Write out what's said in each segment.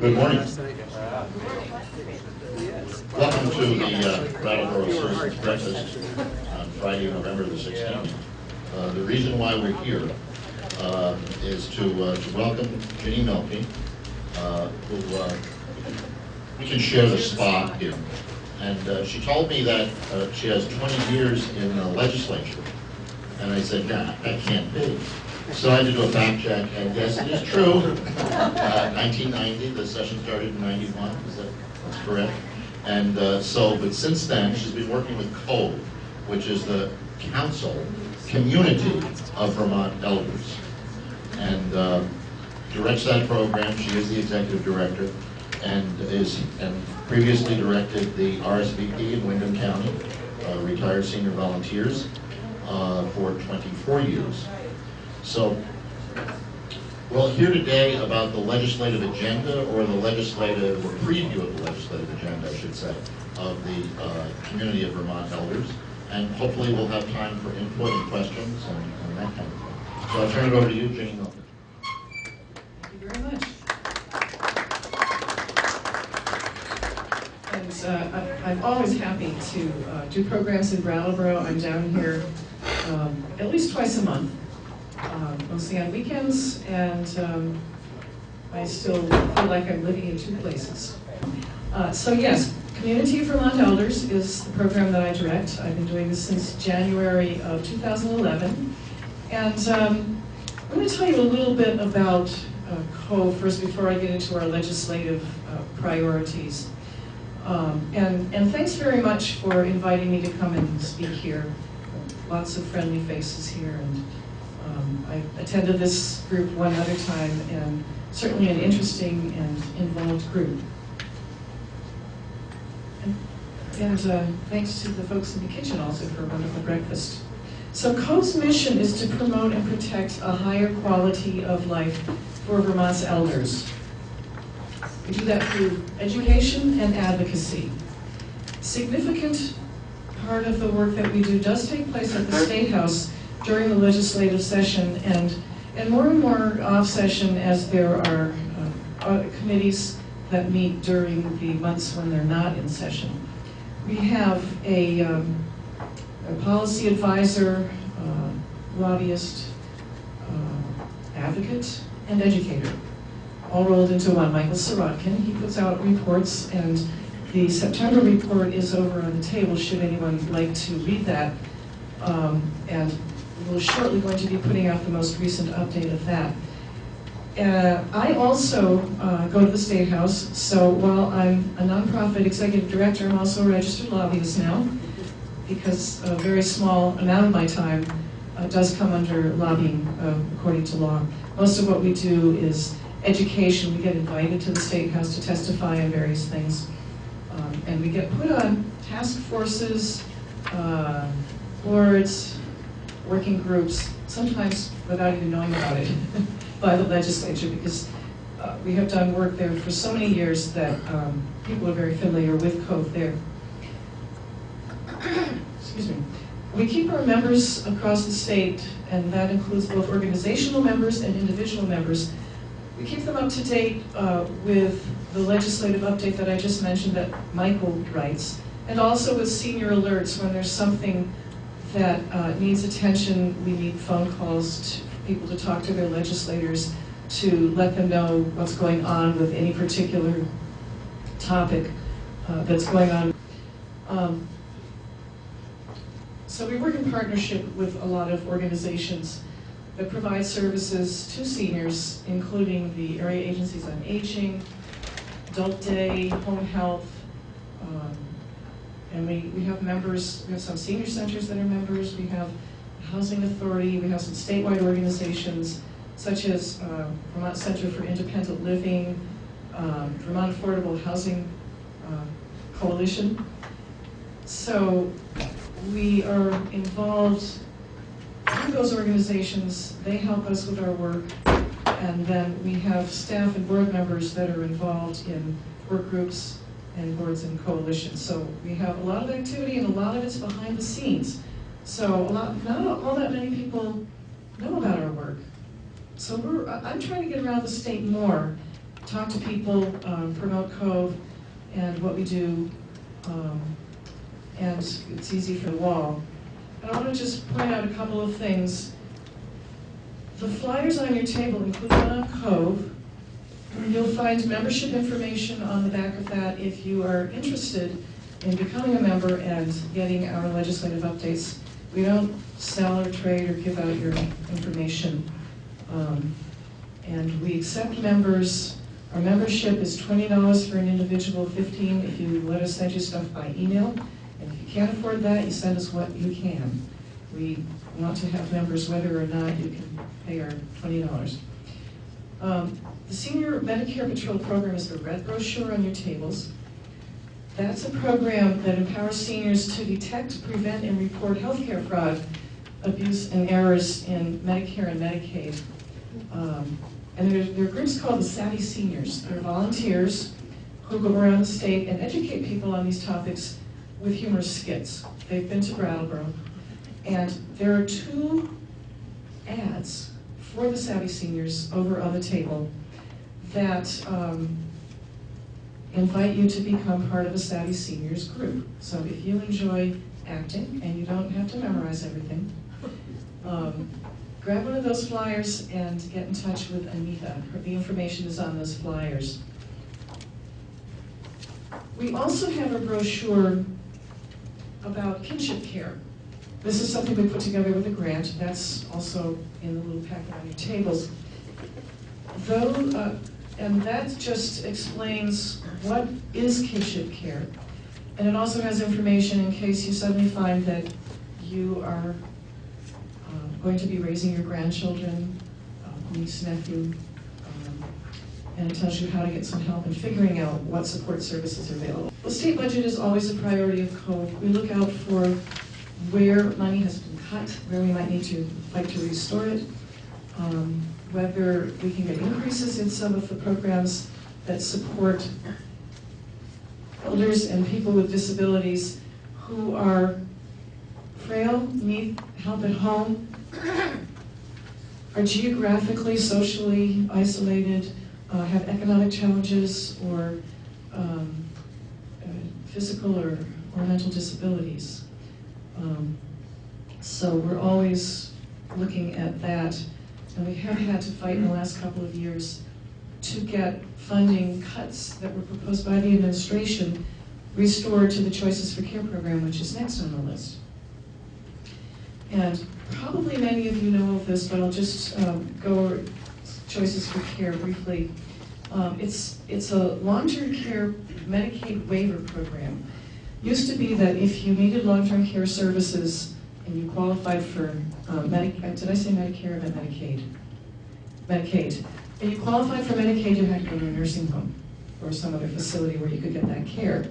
Good morning. Welcome to the Brattleboro Citizens Breakfast on Friday, November the 16th. The reason why we're here is to welcome Ginny Milkey, who we can share the spot here. And she told me that she has 20 years in the legislature. And I said, nah, that can't be. So I had to do a fact check, and yes, it is true. 1990, the session started in 91, that's correct. And but since then, she's been working with COVE, which is the Council Community of Vermont Elders, and directs that program. She is the executive director, and previously directed the RSVP in Windham County, retired senior volunteers, for 24 years. So we'll hear today about the legislative agenda, or the preview of the legislative agenda, I should say, of the Community of Vermont Elders, and hopefully we'll have time for input and questions and that kind of thing. So I'll turn it over to you, Ginny Milkey. Thank you very much. And I'm always happy to do programs in Brattleboro. I'm down here at least twice a month, mostly on weekends, and I still feel like I'm living in two places. So yes, Community of Vermont Elders is the program that I direct. I've been doing this since January of 2011. And I'm going to tell you a little bit about COVE first before I get into our legislative priorities. And thanks very much for inviting me to come and speak here. Lots of friendly faces here, and I attended this group one other time, and certainly an interesting and involved group. And thanks to the folks in the kitchen also for a wonderful breakfast. So COVE's mission is to promote and protect a higher quality of life for Vermont's elders. We do that through education and advocacy. Significant part of the work that we do does take place at the State House during the legislative session, and more off session as there are committees that meet during the months when they're not in session. We have a policy advisor, lobbyist, advocate, and educator, all rolled into one. Michael Sirotkin, he puts out reports, and the September report is over on the table should anyone like to read that. And we're shortly going to be putting out the most recent update of that. I also go to the State House, so while I'm a nonprofit executive director, I'm also a registered lobbyist now, because a very small amount of my time does come under lobbying according to law. Most of what we do is education. We get invited to the State House to testify on various things. And we get put on task forces, boards, working groups, sometimes without even knowing about it, by the legislature, because we have done work there for so many years that people are very familiar with COVE there. Excuse me. We keep our members across the state, and that includes both organizational members and individual members. We keep them up to date with the legislative update that I just mentioned that Michael writes, and also with senior alerts when there's something that needs attention. We need phone calls to people to talk to their legislators to let them know what's going on with any particular topic that's going on. So we work in partnership with a lot of organizations that provide services to seniors, including the area agencies on aging, adult day, home health, and we have members. We have some senior centers that are members. We have the Housing Authority. We have some statewide organizations such as Vermont Center for Independent Living, Vermont Affordable Housing Coalition. So we are involved through those organizations. They help us with our work, and then we have staff and board members that are involved in work groups and boards and coalitions. So we have a lot of activity, and a lot of it's behind the scenes. So not all that many people know about our work. So I'm trying to get around the state more talk to people, promote Cove and what we do, and it's easy for the wall. And I want to just point out a couple of things. The flyers on your table include one on Cove. You'll find membership information on the back of that if you are interested in becoming a member and getting our legislative updates. We don't sell or trade or give out your information. And we accept members. Our membership is $20 for an individual, $15 if you let us send you stuff by email. And if you can't afford that, you send us what you can. We want to have members whether or not you can pay our $20. The Senior Medicare Patrol program is the red brochure on your tables. That's a program that empowers seniors to detect, prevent, and report healthcare fraud, abuse, and errors in Medicare and Medicaid. And there are groups called the Savvy Seniors. They're volunteers who go around the state and educate people on these topics with humorous skits. They've been to Brattleboro. And there are 2 ads for the Savvy Seniors over on the table that invite you to become part of a Savvy Seniors group. So if you enjoy acting and you don't have to memorize everything, grab one of those flyers and get in touch with Anita. The information is on those flyers. We also have a brochure about kinship care. This is something we put together with a grant. That's also in the little packet on your tables. And that just explains what is kinship care. And it also has information in case you suddenly find that you are going to be raising your grandchildren, niece, nephew, and it tells you how to get some help in figuring out what support services are available. The state budget is always a priority of Cove. We look out for where money has been cut, where we might need to fight to restore it, whether we can get increases in some of the programs that support elders and people with disabilities who are frail, need help at home, are geographically, socially isolated, have economic challenges, or physical or mental disabilities. So we're always looking at that, and we have had to fight in the last couple of years to get funding cuts that were proposed by the administration restored to the Choices for Care program, which is next on the list. And probably many of you know of this, but I'll just go over Choices for Care briefly. It's a long-term care Medicaid waiver program. Used to be that if you needed long-term care services and you qualified for did I say Medicare? I meant Medicaid. Medicaid. And you qualified for Medicaid, you had to go to a nursing home or some other facility where you could get that care.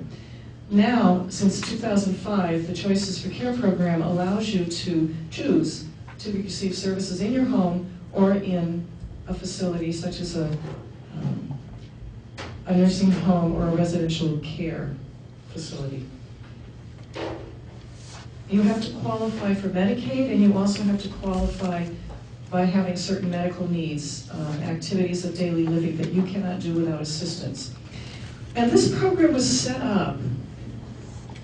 Now, since 2005, the Choices for Care program allows you to choose to receive services in your home or in a facility such as a nursing home or a residential care facility. You have to qualify for Medicaid, and you also have to qualify by having certain medical needs, activities of daily living that you cannot do without assistance. And this program was set up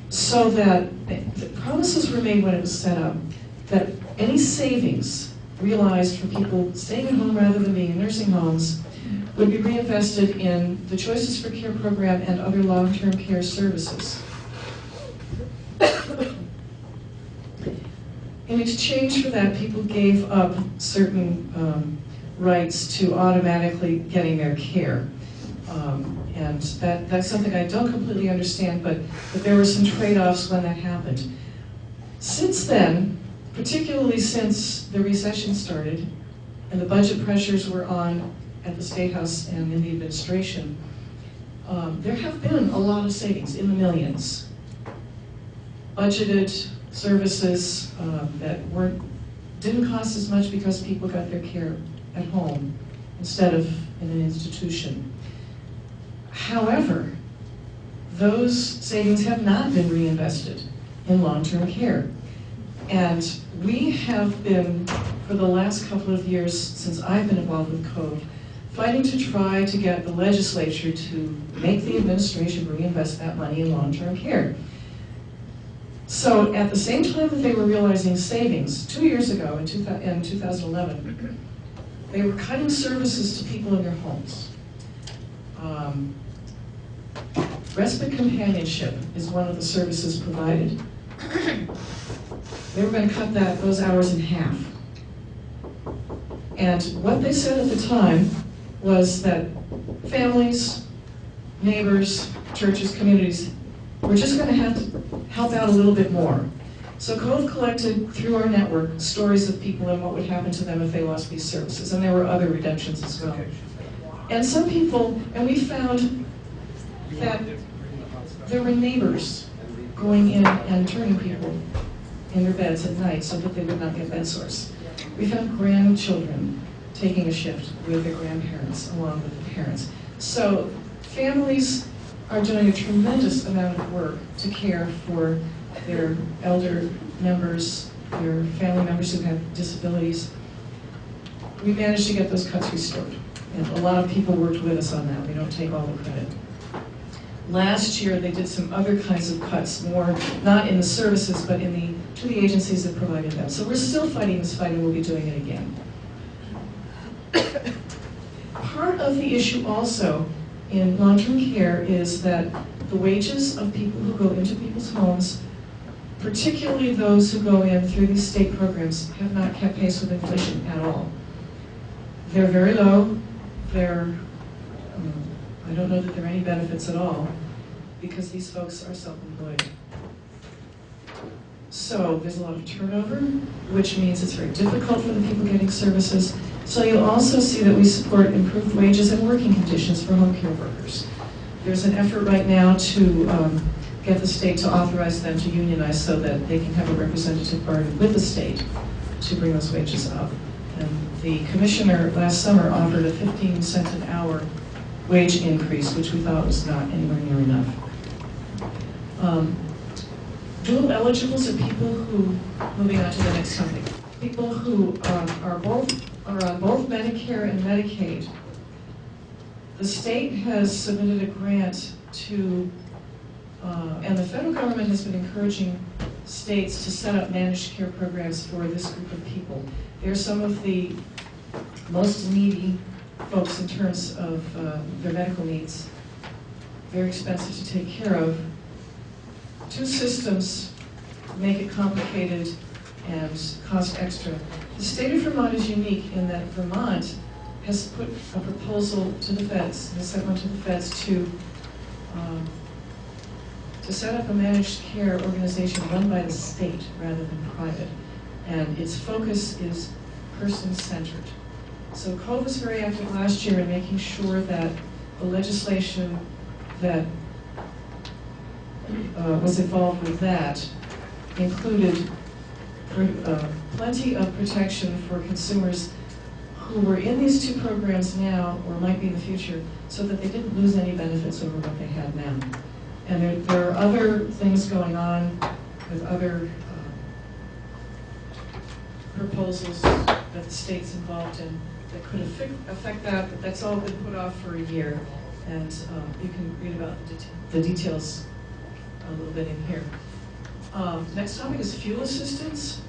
so that the promises were made when it was set up that any savings realized from people staying at home rather than being in nursing homes would be reinvested in the Choices for Care program and other long-term care services. In exchange for that, people gave up certain rights to automatically getting their care. And that's something I don't completely understand, but there were some trade-offs when that happened. Since then, particularly since the recession started and the budget pressures were on at the State House and in the administration, there have been a lot of savings in the millions. Budgeted services that didn't cost as much because people got their care at home instead of in an institution. However, those savings have not been reinvested in long-term care. And we have been, for the last couple of years since I've been involved with Cove, fighting to try to get the legislature to make the administration reinvest that money in long-term care. So at the same time that they were realizing savings, 2 years ago in 2011, they were cutting services to people in their homes. Respite companionship is one of the services provided. They were going to cut those hours in half. And what they said at the time was that families, neighbors, churches, communities were just going to have to help out a little bit more. So Cove collected, through our network, stories of people and what would happen to them if they lost these services. And there were other redemptions as well. And some people, and we found that there were neighbors going in and turning people in their beds at night so that they would not get bed sores. We found grandchildren taking a shift with their grandparents along with the parents. So families are doing a tremendous amount of work to care for their elder members, their family members who have disabilities. We managed to get those cuts restored. And a lot of people worked with us on that. We don't take all the credit. Last year, they did some other kinds of cuts, more not in the services, but to the agencies that provided them. So we're still fighting this fight, and we'll be doing it again. Part of the issue also in long-term care is that the wages of people who go into people's homes, particularly those who go in through these state programs, have not kept pace with inflation at all. They're very low. I don't know that there are any benefits at all because these folks are self-employed. So there's a lot of turnover, which means it's very difficult for the people getting services. So you'll also see that we support improved wages and working conditions for home care workers. There's an effort right now to get the state to authorize them to unionize so that they can have a representative bargain with the state to bring those wages up. And the commissioner last summer offered a 15 cents an hour wage increase, which we thought was not anywhere near enough. Dual eligibles are people who, moving on to the next topic, people who are on both Medicare and Medicaid. The state has submitted a grant to, and the federal government has been encouraging states to set up managed care programs for this group of people. They're some of the most needy folks in terms of their medical needs, very expensive to take care of. Two systems make it complicated and cost extra. The state of Vermont is unique in that Vermont has put a proposal to the feds, has sent one to the feds to set up a managed care organization run by the state rather than private. And its focus is person-centered. So Cove was very active last year in making sure that the legislation that was involved with that included plenty of protection for consumers who were in these two programs now or might be in the future so that they didn't lose any benefits over what they had now. And there are other things going on with other proposals that the state's involved in that could affect that, but that's all been put off for a year. And you can read about the details a little bit in here. Next topic is fuel assistance.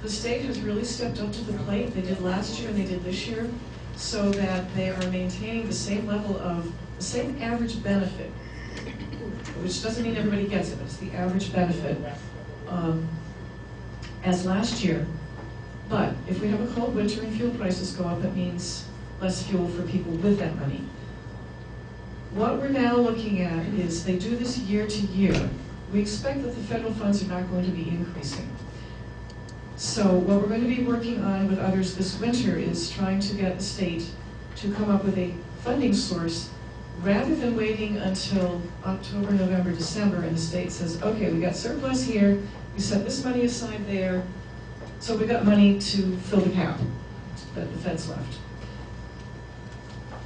The state has really stepped up to the plate. They did last year and they did this year, so that they are maintaining the same level of, the same average benefit, which doesn't mean everybody gets it, but it's the average benefit, as last year. But if we have a cold winter and fuel prices go up, it means less fuel for people with that money. What we're now looking at is they do this year to year. We expect that the federal funds are not going to be increasing. So what we're going to be working on with others this winter is trying to get the state to come up with a funding source rather than waiting until October, November, December, and the state says, okay, we got surplus here, we set this money aside there, so we got money to fill the gap that the feds left.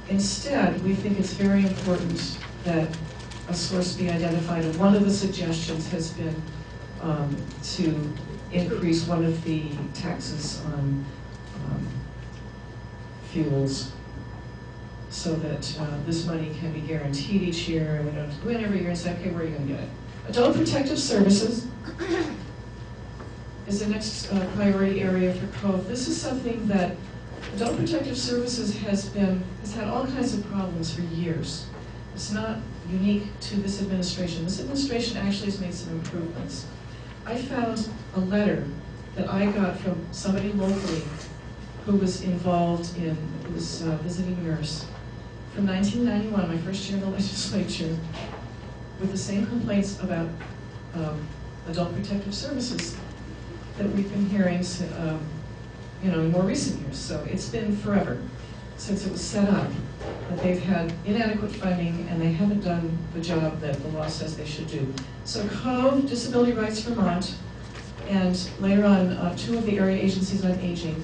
Instead, we think it's very important that a source be identified, and one of the suggestions has been to increase one of the taxes on fuels. so that this money can be guaranteed each year, and we don't have to go in every year and say, okay, where are you going to get it? Adult Protective Services is the next priority area for COVE. This is something that Adult Protective Services has had all kinds of problems for years. It's not unique to this administration. This administration actually has made some improvements. I found a letter that I got from somebody locally who was involved in, who was a visiting nurse, from 1991, my first year in the legislature, with the same complaints about Adult Protective Services that we've been hearing in more recent years. So it's been forever since it was set up that they've had inadequate funding and they haven't done the job that the law says they should do. So COVE, Disability Rights Vermont, and later on two of the area agencies on aging,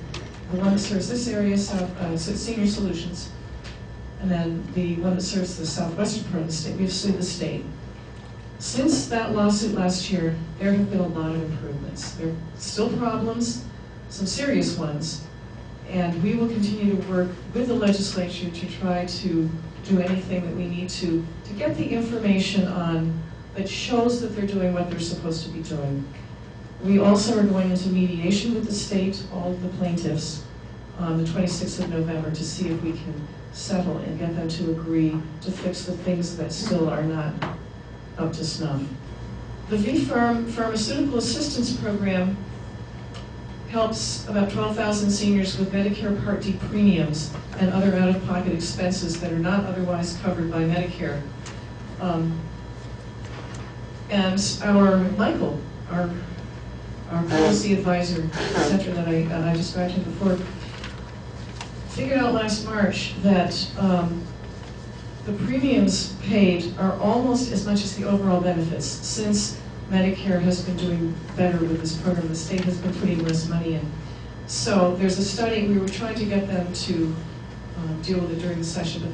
the one that serves this area, Senior Solutions, and then the one that serves the southwestern part of the state. We've sued the state. Since that lawsuit last year, there have been a lot of improvements. There are still problems, some serious ones, and we will continue to work with the legislature to try to do anything that we need to get the information on that shows that they're doing what they're supposed to be doing. We also are going into mediation with the state, all of the plaintiffs, on the 26th of November to see if we can settle and get them to agree to fix the things that still are not up to snuff. The VFARM Pharmaceutical Assistance Program helps about 12,000 seniors with Medicare Part D premiums and other out-of-pocket expenses that are not otherwise covered by Medicare. And our Michael, our policy advisor, etc., that I described him before, figured out last March that the premiums paid are almost as much as the overall benefits. Since Medicare has been doing better with this program, the state has been putting less money in. So there's a study, we were trying to get them to deal with it during the session, but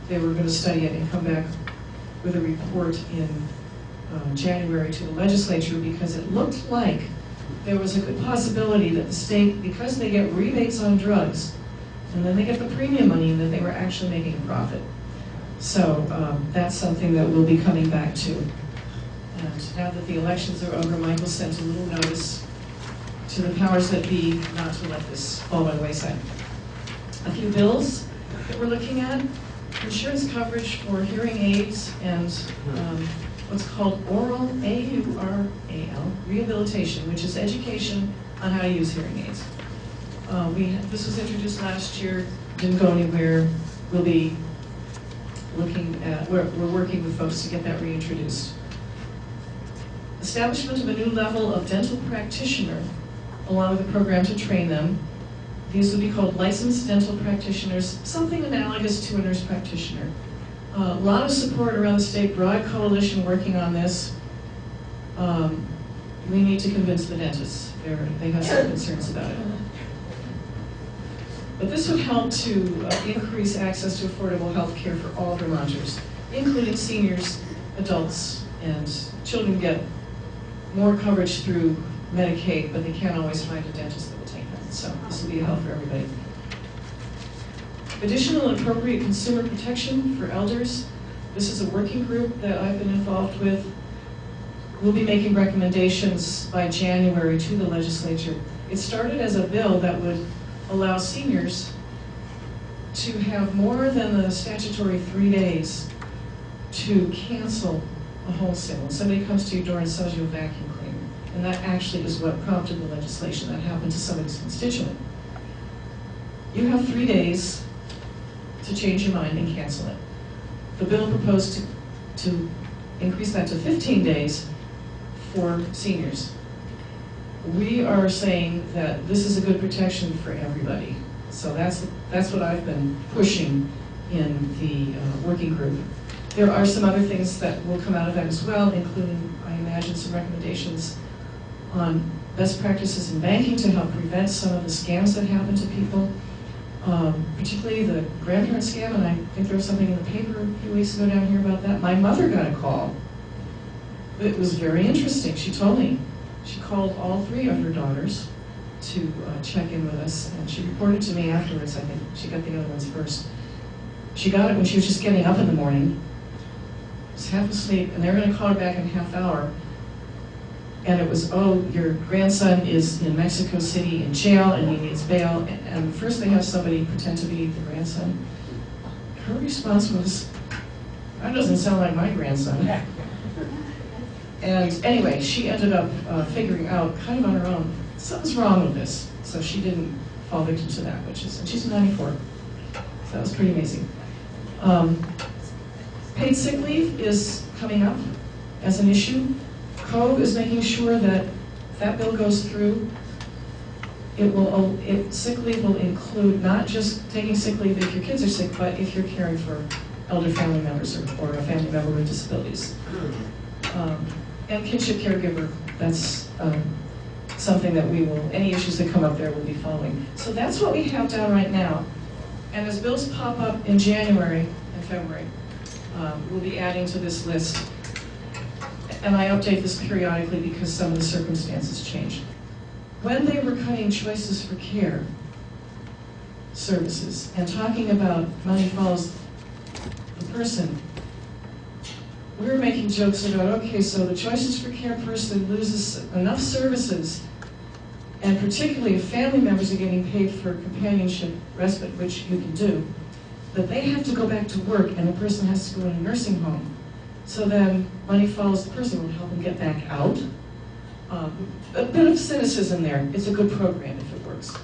they were going to study it and come back with a report in January to the legislature, because it looked like there was a good possibility that the state, because they get rebates on drugs, and then they get the premium money, and that they were actually making a profit. So that's something that we'll be coming back to. And now that the elections are over, Michael sent a little notice to the powers that be not to let this fall by the wayside. A few bills that we're looking at: insurance coverage for hearing aids and what's called oral, A-U-R-A-L, rehabilitation, which is education on how to use hearing aids. This was introduced last year, didn't go anywhere. We'll be looking at, we're working with folks to get that reintroduced. Establishment of a new level of dental practitioner, along with a program to train them. These would be called licensed dental practitioners, something analogous to a nurse practitioner. A lot of support around the state, broad coalition working on this. We need to convince the dentists. They have some concerns about it. But this would help to increase access to affordable health care for all Vermonters, including seniors, adults, and children get more coverage through Medicaid, but they can't always find a dentist that will take them. So this will be a help for everybody. Additional and appropriate consumer protection for elders. This is a working group that I've been involved with. We'll be making recommendations by January to the legislature. It started as a bill that would allow seniors to have more than the statutory 3 days to cancel a wholesale. When somebody comes to your door and sells you a vacuum cleaner, and that actually is what prompted the legislation. That happened to somebody's constituent. You have 3 days to change your mind and cancel it. The bill proposed to increase that to 15 days for seniors. We are saying that this is a good protection for everybody. So that's what I've been pushing in the working group. There are some other things that will come out of that as well, including, I imagine, some recommendations on best practices in banking to help prevent some of the scams that happen to people, particularly the grandparent scam, and I think there was something in the paper a few weeks ago down here about that. My mother got a call. It was very interesting. She told me. She called all 3 of her daughters to check in with us, and she reported to me afterwards. I think she got the other ones first. She got it when she was just getting up in the morning, was half asleep, and they were going to call her back in a half hour. And it was, oh, your grandson is in Mexico City in jail and he needs bail. And first they have somebody pretend to be the grandson. Her response was, that doesn't sound like my grandson. And anyway, she ended up figuring out, kind of on her own, something's wrong with this. So she didn't fall victim to that, and she's 94. So that was pretty amazing. Paid sick leave is coming up as an issue. Cove is making sure that if that bill goes through, sick leave will include not just taking sick leave if your kids are sick, but if you're caring for elder family members or a family member with disabilities. And kinship caregiver, that's something that any issues that come up there will be following. So that's what we have down right now. And as bills pop up in January and February, we'll be adding to this list. And I update this periodically because some of the circumstances change. When they were cutting choices for care services and talking about money follows the person, we were making jokes about, okay, so the choices for care person loses enough services, and particularly if family members are getting paid for companionship respite, which you can do, that they have to go back to work and the person has to go in a nursing home. So then money follows the person, will help them get back out. A bit of cynicism there. It's a good program if it works.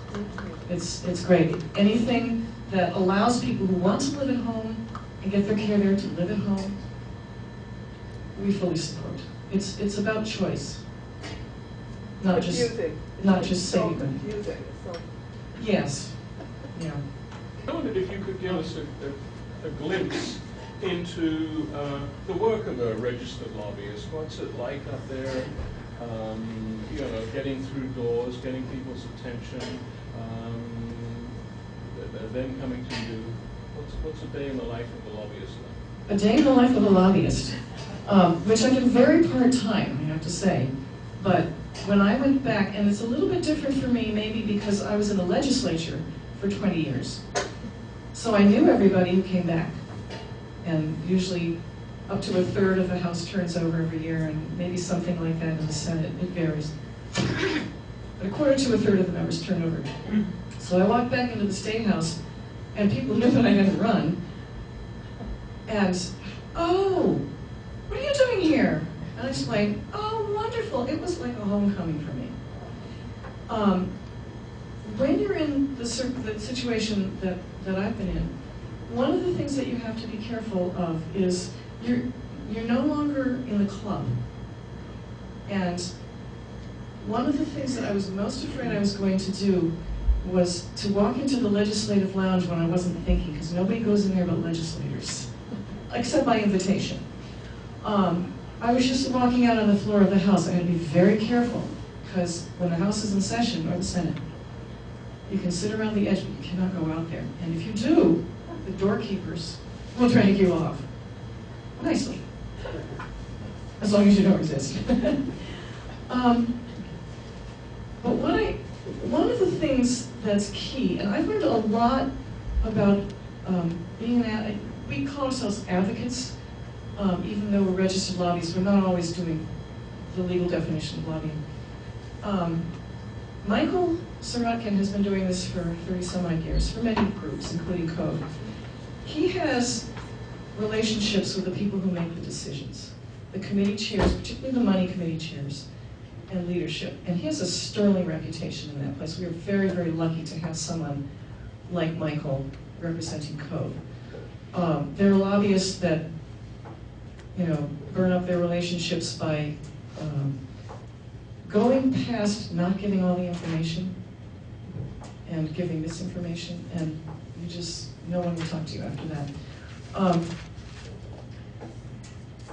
It's great. Anything that allows people who want to live at home and get their care there to live at home, we fully support. It's about choice, not just saving money. Yes. Yeah. I wondered if you could give us a glimpse into the work of a registered lobbyist. What's it like up there? You know, getting through doors, getting people's attention, then coming to you. What's a day in the life of a lobbyist like? A day in the life of a lobbyist, which I do very part-time, I have to say. But when I went back, and it's a little bit different for me, maybe because I was in the legislature for 20 years. So I knew everybody who came back. And usually up to a third of the House turns over every year, and maybe something like that in the Senate. It varies. But a quarter to a third of the members turn over. So I walked back into the State House, and people knew that I hadn't run. And, oh, what are you doing here? And I explained, oh, wonderful. It was like a homecoming for me. When you're in the situation that I've been in, one of the things that you have to be careful of is you're no longer in the club. And one of the things that I was most afraid I was going to do was to walk into the legislative lounge when I wasn't thinking, because nobody goes in there but legislators, except by invitation. I was just walking out on the floor of the House. I had to be very careful, because when the House is in session, or the Senate, you can sit around the edge, but you cannot go out there. And if you do, the doorkeepers will drag you off. Nicely. As long as you don't resist. But one of the things that's key, and I've learned a lot about being we call ourselves advocates, even though we're registered lobbyists, we're not always doing the legal definition of lobbying. Michael Sorokin has been doing this for 30-some-odd years, for many groups, including Code. He has relationships with the people who make the decisions, the committee chairs, particularly the money committee chairs, and leadership. And he has a sterling reputation in that place. We are very, very lucky to have someone like Michael representing Code. There are lobbyists that, burn up their relationships by going past not giving all the information and giving misinformation, and no one will talk to you after that.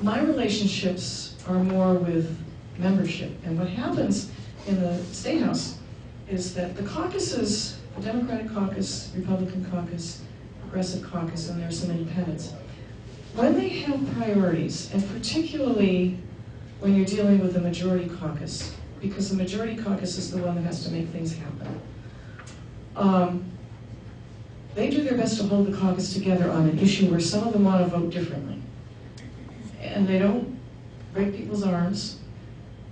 My relationships are more with membership, and what happens in the State House is that the caucuses, the Democratic caucus, Republican caucus, Progressive caucus, and there are some independents, when they have priorities, and particularly when you're dealing with the majority caucus, because the majority caucus is the one that has to make things happen, they do their best to hold the caucus together on an issue where some of them want to vote differently. And they don't break people's arms,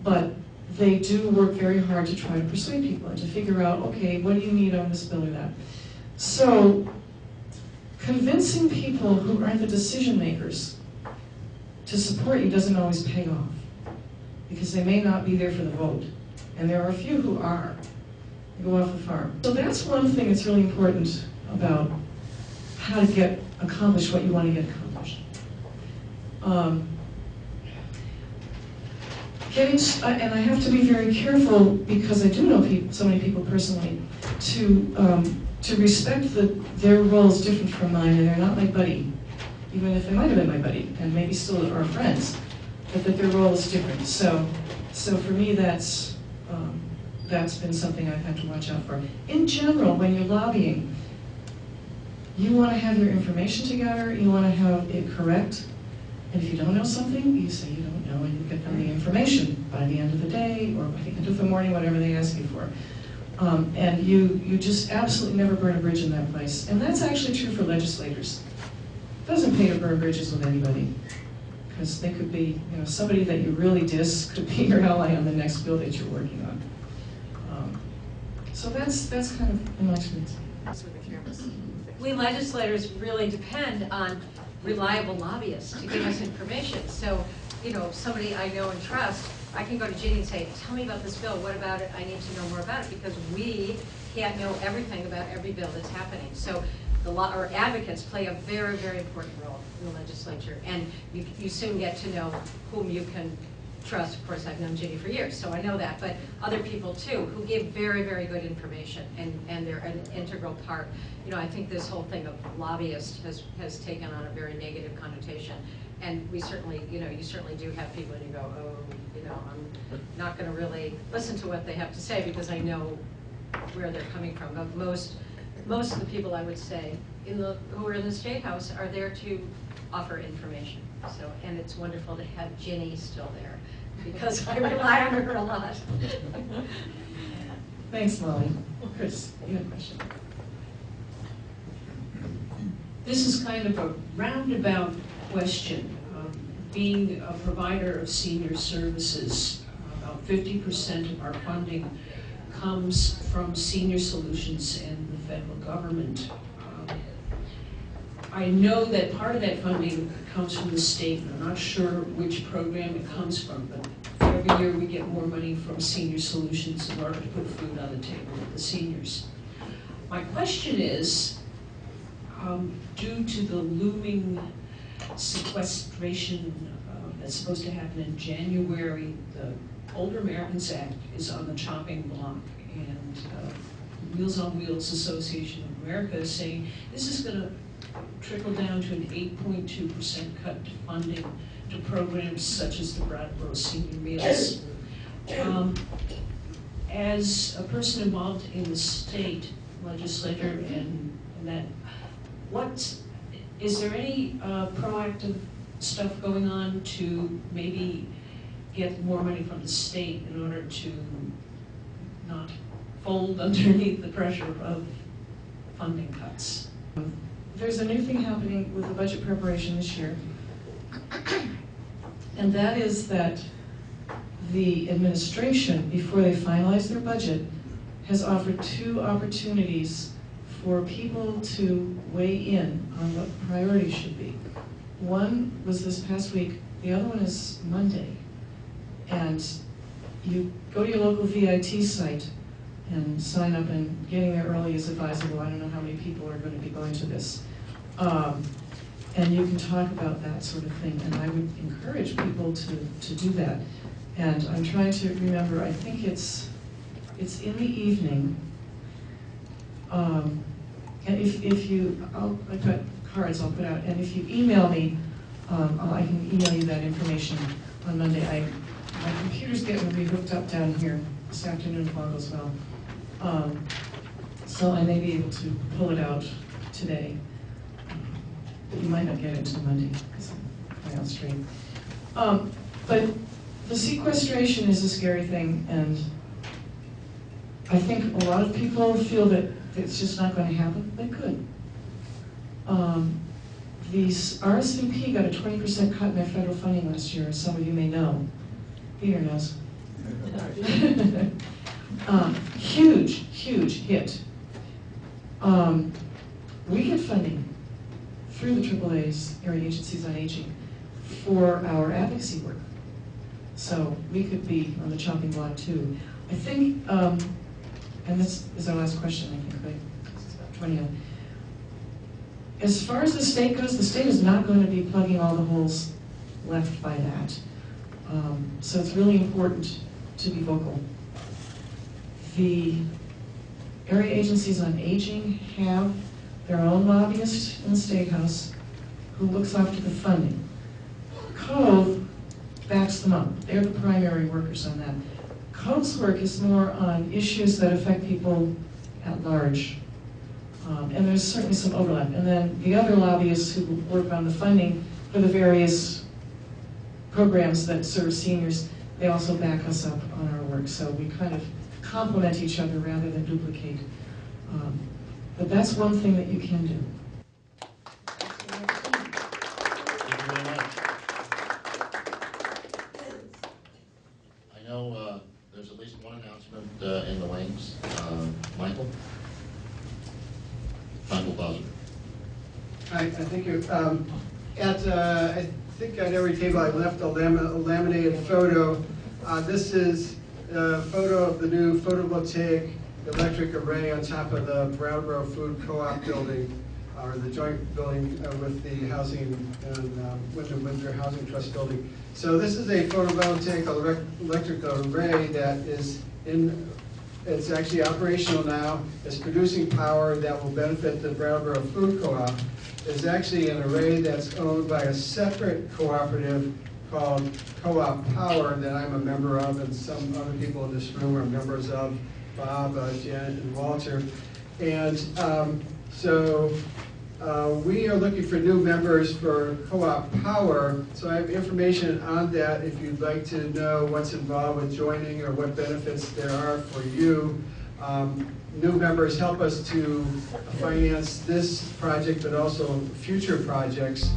but they do work very hard to try to persuade people and to figure out, okay, what do you need on this bill or that? So, convincing people who aren't the decision makers to support you doesn't always pay off, because they may not be there for the vote. And there are a few who are. They go off the farm. So that's one thing that's really important about how to accomplish what you want to get accomplished. And I have to be very careful, because I do know so many people personally, to respect that their role is different from mine, and they're not my buddy, even if they might have been my buddy, and maybe still are friends, but that their role is different. So for me, that's been something I've had to watch out for. In general, when you're lobbying, you want to have your information together, you want to have it correct, and if you don't know something, you say you don't know, and you get them the information by the end of the day, or by the end of the morning, whatever they ask you for. And you just absolutely never burn a bridge in that place. And that's actually true for legislators. It doesn't pay to burn bridges with anybody, because they could be, somebody that you really diss could be your ally on the next bill that you're working on. So that's kind of in my experience. We legislators really depend on reliable lobbyists to give us information. So, somebody I know and trust, I can go to Ginny and say, tell me about this bill, what about it? I need to know more about it, because we can't know everything about every bill that's happening. So our advocates play a very, very important role in the legislature, and you soon get to know whom you can trust. Of course, I've known Ginny for years, so I know that, but other people too, who give very, very good information, and they're an integral part. I think this whole thing of lobbyist has taken on a very negative connotation, and we certainly, you certainly do have people and you go, oh, I'm not going to really listen to what they have to say, because I know where they're coming from. But most of the people, I would say, who are in the State House are there to offer information. So, and it's wonderful to have Ginny still there, because I rely on her a lot. Thanks, Molly. Chris, you have a question? This is kind of a roundabout question. Being a provider of senior services, about 50% of our funding comes from Senior Solutions and the federal government. I know that part of that funding comes from the state, and I'm not sure which program it comes from, but every year we get more money from Senior Solutions in order to put food on the table of the seniors. My question is, due to the looming sequestration that's supposed to happen in January, the Older Americans Act is on the chopping block, and Meals on Wheels Association of America is saying this is going to trickle down to an 8.2% cut to funding to programs such as the Brattleboro Senior Meals. As a person involved in the state legislature and that, is there any proactive stuff going on to maybe get more money from the state in order to not fold underneath the pressure of funding cuts? There's a new thing happening with the budget preparation this year, and that is that the administration, before they finalize their budget, has offered 2 opportunities for people to weigh in on what priorities should be. One was this past week, the other one is Monday. And you go to your local VIT site and sign up, and getting there early is advisable. I don't know how many people are going to be going to this. And you can talk about that sort of thing, and I would encourage people to do that. And I'm trying to remember, I think it's in the evening. And if you, I've got cards I'll put out, and if you email me, I can email you that information on Monday. My computer's getting re-hooked up down here this afternoon if all goes well. So I may be able to pull it out today. But you might not get it until Monday, because I'm way out straight. But the sequestration is a scary thing, and I think a lot of people feel that it's just not going to happen. They could. The RSVP got a 20% cut in their federal funding last year, as some of you may know. Peter knows. Huge, huge hit. We get funding through the AAA's, Area Agencies on Aging, for our advocacy work. So we could be on the chopping block too. I think, and this is our last question, I think, right? It's about 20. As far as the state goes, the state is not going to be plugging all the holes left by that. So it's really important to be vocal. The area agencies on aging have their own lobbyist in the State House who looks after the funding. Code backs them up. They're the primary workers on that. Code's work is more on issues that affect people at large. And there's certainly some overlap. And then the other lobbyists who work on the funding for the various programs that serve seniors, they also back us up on our work. So we kind of complement each other rather than duplicate. But that's one thing that you can do. Thank you very much. I know there's at least one announcement in the wings. Michael? Michael Bowser. Hi, thank you. I think on every table I left a laminated photo. This is a photo of the new photovoltaic electric array on top of the Brattleboro Food Co-op building, or the joint building with the housing and Windsor Housing Trust building. So this is a photovoltaic electric array that is it's actually operational now. It's producing power that will benefit the Brattleboro Food Co-op. It's actually an array that's owned by a separate cooperative called Co-op Power that I'm a member of, and some other people in this room are members of, Bob, Janet, and Walter. And so we are looking for new members for Co-op Power. So I have information on that if you'd like to know what's involved with joining or what benefits there are for you. New members help us to finance this project, but also future projects.